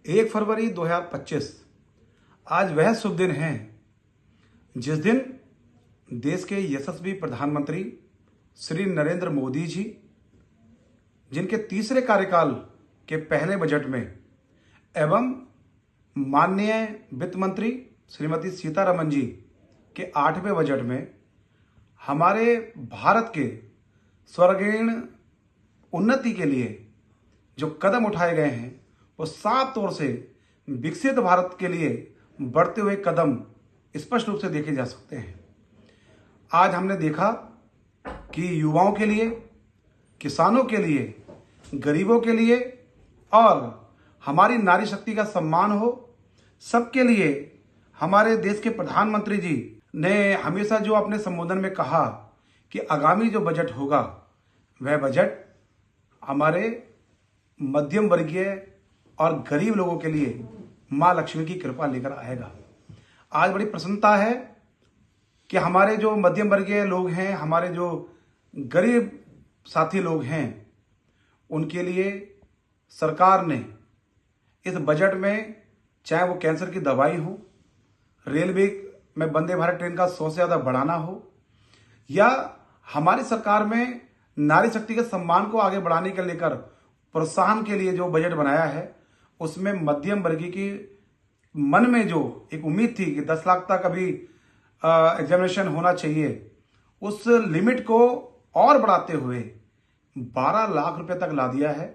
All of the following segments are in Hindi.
1 फरवरी 2025 आज वह शुभ दिन है जिस दिन देश के यशस्वी प्रधानमंत्री श्री नरेंद्र मोदी जी, जिनके तीसरे कार्यकाल के पहले बजट में एवं माननीय वित्त मंत्री श्रीमती सीतारमण जी के 8वें बजट में हमारे भारत के स्वर्गीण उन्नति के लिए जो कदम उठाए गए हैं वो साफ तौर से विकसित भारत के लिए बढ़ते हुए कदम स्पष्ट रूप से देखे जा सकते हैं। आज हमने देखा कि युवाओं के लिए, किसानों के लिए, गरीबों के लिए और हमारी नारी शक्ति का सम्मान हो, सबके लिए हमारे देश के प्रधानमंत्री जी ने हमेशा जो अपने संबोधन में कहा कि आगामी जो बजट होगा वह बजट हमारे मध्यम वर्गीय और गरीब लोगों के लिए मां लक्ष्मी की कृपा लेकर आएगा। आज बड़ी प्रसन्नता है कि हमारे जो मध्यम वर्गीय लोग हैं, हमारे जो गरीब साथी लोग हैं, उनके लिए सरकार ने इस बजट में, चाहे वो कैंसर की दवाई हो, रेलवे में वंदे भारत ट्रेन का 100 से ज़्यादा बढ़ाना हो, या हमारी सरकार में नारी शक्ति के सम्मान को आगे बढ़ाने के लेकर प्रोत्साहन के लिए जो बजट बनाया है, उसमें मध्यम वर्गीय की मन में जो एक उम्मीद थी कि 10 लाख तक अभी एग्जामिनेशन होना चाहिए, उस लिमिट को और बढ़ाते हुए 12 लाख रुपए तक ला दिया है।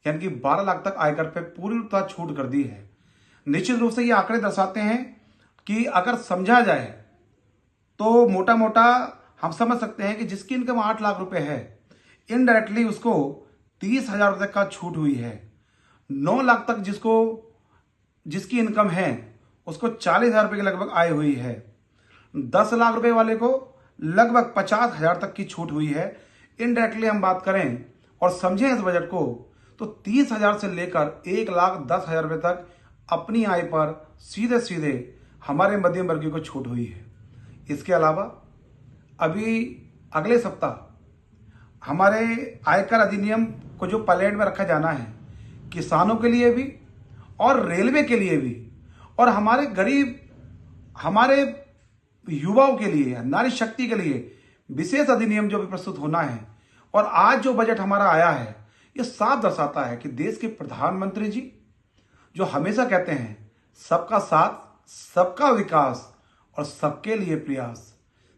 यानी कि 12 लाख तक आयकर पे पूरी तरह छूट कर दी है। निश्चित रूप से ये आंकड़े दर्शाते हैं कि अगर समझा जाए तो मोटा मोटा हम समझ सकते हैं कि जिसकी इनकम 8 लाख रुपए है, इनडायरेक्टली उसको 30,000 रुपए का छूट हुई है। 9 लाख तक जिसकी इनकम है उसको 40,000 रुपए के लगभग आय हुई है। 10 लाख रुपए वाले को लगभग 50,000 तक की छूट हुई है। इनडायरेक्टली हम बात करें और समझें इस बजट को तो 30,000 से लेकर 1,10,000 रुपए तक अपनी आय पर सीधे सीधे हमारे मध्यम वर्गीय को छूट हुई है। इसके अलावा अभी अगले सप्ताह हमारे आयकर अधिनियम को जो पार्लियामेंट में रखा जाना है, किसानों के लिए भी और रेलवे के लिए भी, और हमारे गरीब, हमारे युवाओं के लिए, नारी शक्ति के लिए विशेष अधिनियम जो भी प्रस्तुत होना है। और आज जो बजट हमारा आया है ये साफ दर्शाता है कि देश के प्रधानमंत्री जी जो हमेशा कहते हैं सबका साथ, सबका विकास और सबके लिए प्रयास,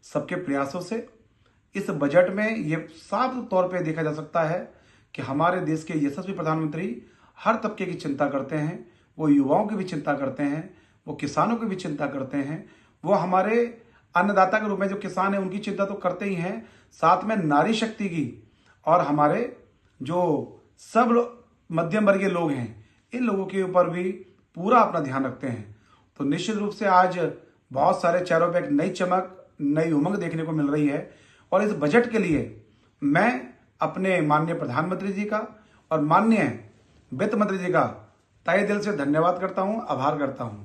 सबके प्रयासों से इस बजट में ये साफ तौर पे देखा जा सकता है कि हमारे देश के यशस्वी प्रधानमंत्री हर तबके की चिंता करते हैं। वो युवाओं की भी चिंता करते हैं, वो किसानों की भी चिंता करते हैं, वो हमारे अन्नदाता के रूप में जो किसान हैं उनकी चिंता तो करते ही हैं, साथ में नारी शक्ति की और हमारे जो सब मध्यम वर्गीय लोग हैं, इन लोगों के ऊपर भी पूरा अपना ध्यान रखते हैं। तो निश्चित रूप से आज बहुत सारे चेहरों पर एक नई चमक, नई उमंग देखने को मिल रही है। और इस बजट के लिए मैं अपने माननीय प्रधानमंत्री जी का और माननीय वित्त मंत्री जी का तहे दिल से धन्यवाद करता हूं, आभार करता हूं।